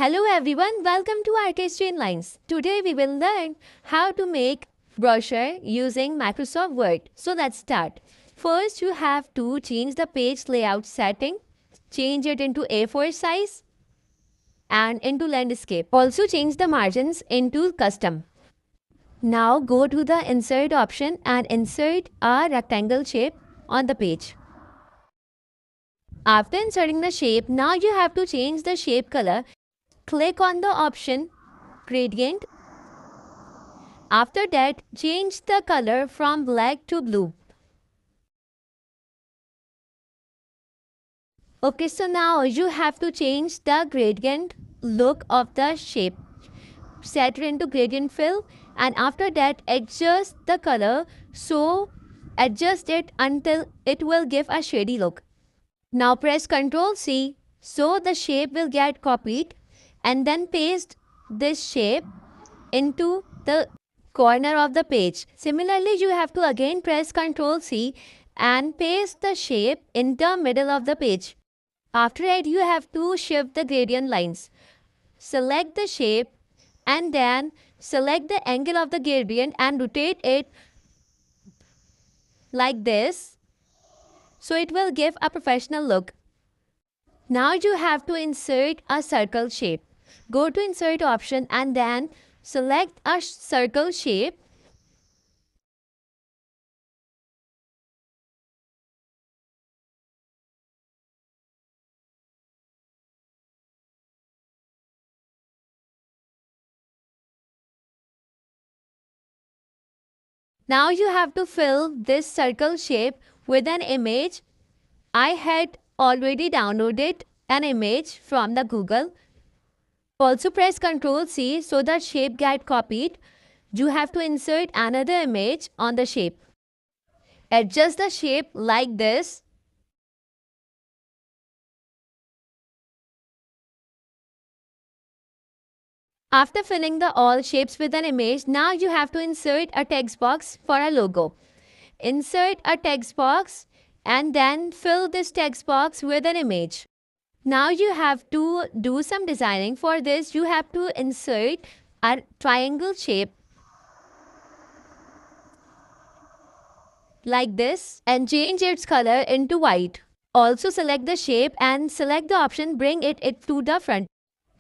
Hello everyone, welcome to RK Streamlines. Today we will learn how to make brochure using Microsoft Word. So let's start. First you have to change the page layout setting, change it into A4 size and into landscape. Also change the margins into custom. Now go to the insert option and insert a rectangle shape on the page. After inserting the shape, now you have to change the shape color. Click on the option gradient. After that, change the color from black to blue. Okay, so now you have to change the gradient look of the shape. Set it into gradient fill and after that adjust the color. So adjust it until it will give a shady look. Now press Ctrl C so the shape will get copied and then paste this shape into the corner of the page. Similarly, you have to again press Ctrl C and paste the shape in the middle of the page. After that, you have to shift the gradient lines. Select the shape and then select the angle of the gradient and rotate it like this. So it will give a professional look. Now you have to insert a circle shape. Go to insert option and then select a circle shape. Now you have to fill this circle shape with an image. I had already downloaded an image from the Google. Also press Ctrl C so that shape get copied. You have to insert another image on the shape. Adjust the shape like this. After filling the all shapes with an image, now you have to insert a text box for a logo. Insert a text box and then fill this text box with an image. Now you have to do some designing. For this, you have to insert a triangle shape like this and change its color into white. Also select the shape and select the option bring it to the front.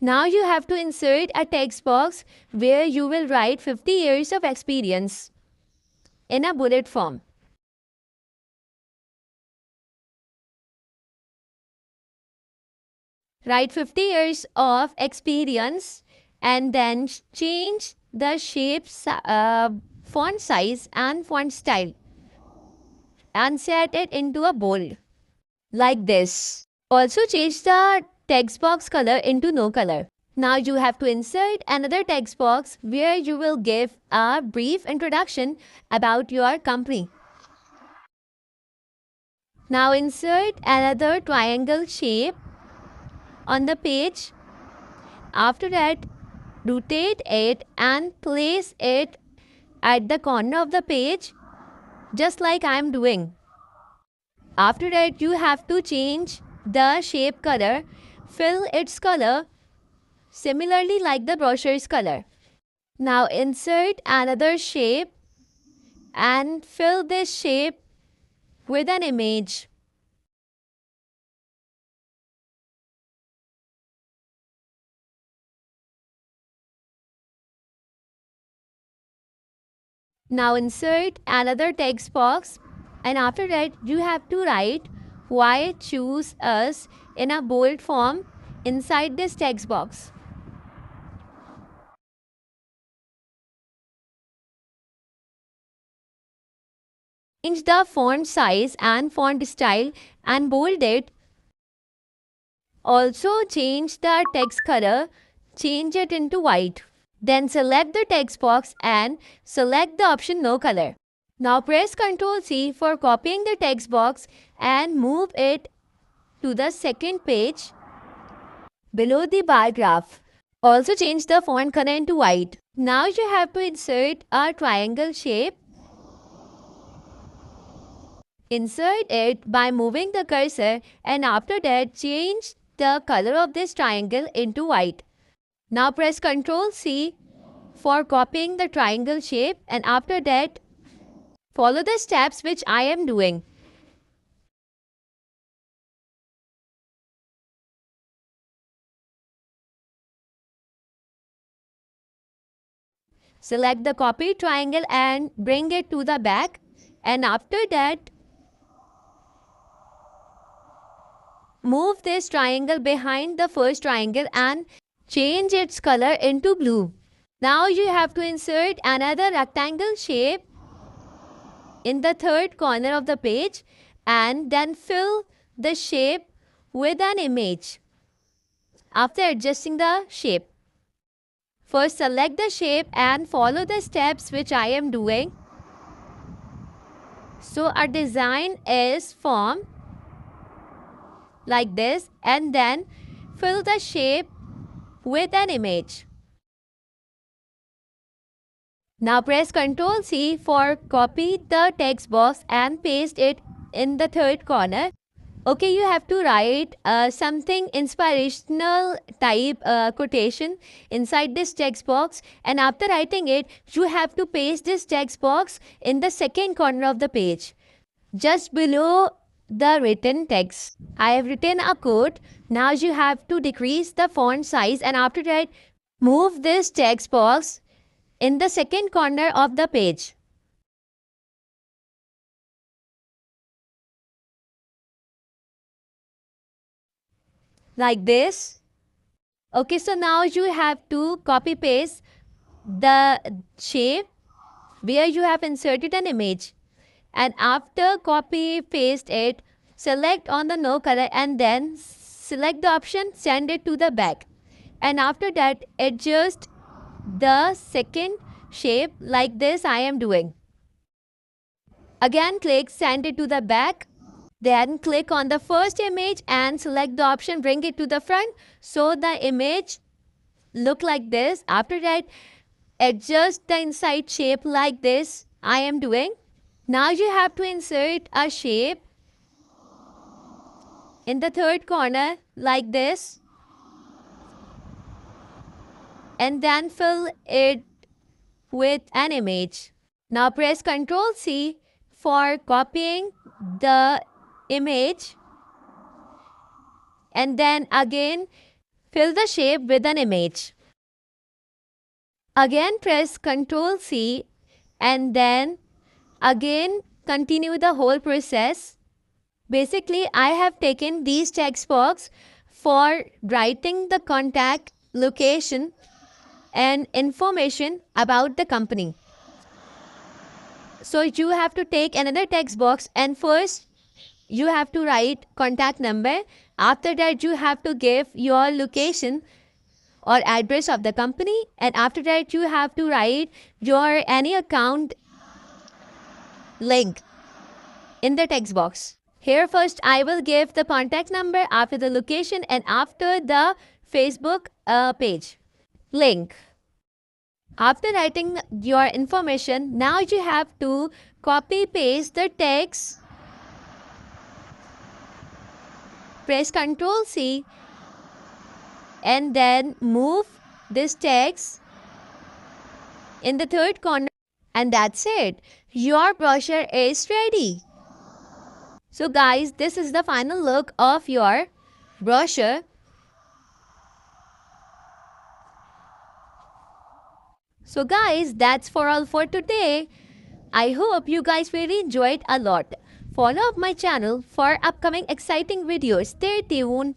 Now you have to insert a text box where you will write 50 years of experience in a bullet form. Write 50 years of experience and then change the shape, font size and font style and set it into a bold like this. Also change the text box color into no color. Now you have to insert another text box where you will give a brief introduction about your company. Now insert another triangle shape on the page. After that, rotate it and place it at the corner of the page just like I am doing. After that, you have to change the shape color, fill its color similarly like the brochure's color. Now insert another shape and fill this shape with an image. Now insert another text box and after that you have to write why choose us in a bold form inside this text box. Change the font size and font style and bold it. Also change the text color, change it into white. Then select the text box and select the option no color. Now press Ctrl C for copying the text box and move it to the second page below the bar graph. Also change the font color into white. Now you have to insert a triangle shape. Insert it by moving the cursor and after that change the color of this triangle into white. Now press Ctrl C for copying the triangle shape, and after that follow the steps which I am doing. Select the copy triangle and bring it to the back, and after that move this triangle behind the first triangle and change its color into blue. Now you have to insert another rectangle shape in the third corner of the page and then fill the shape with an image. After adjusting the shape, first select the shape and follow the steps which I am doing. So our design is formed like this, and then fill the shape with an image. Now press Ctrl C for copy the text box and paste it in the third corner. Okay, you have to write something inspirational type quotation inside this text box, and after writing it, you have to paste this text box in the second corner of the page, just below the written text. I have written a quote. Now you have to decrease the font size, and after that, move this text box in the second corner of the page. Like this. Okay, so now you have to copy paste the shape where you have inserted an image, and after copy paste it, select on the no color and then select the option send it to the back, and after that adjust the second shape like this I am doing. Again click send it to the back, then click on the first image and select the option bring it to the front, so the image look like this. After that adjust the inside shape like this I am doing. Now you have to insert a shape in the third corner like this, and then fill it with an image. Now press Ctrl C for copying the image, and then again fill the shape with an image. Again press Ctrl C and then again continue the whole process. Basically, I have taken these text box for writing the contact, location and information about the company. So you have to take another text box and first you have to write contact number. After that you have to give your location or address of the company, and after that you have to write your any account link in the text box. Here first I will give the contact number, after the location, and after the Facebook page link. After writing your information, now you have to copy paste the text. Press Ctrl C and then move this text in the third corner, and that's it. Your brochure is ready. So guys, this is the final look of your brochure. So guys, that's for all for today. I hope you guys really enjoyed a lot. Follow up my channel for upcoming exciting videos. Stay tuned.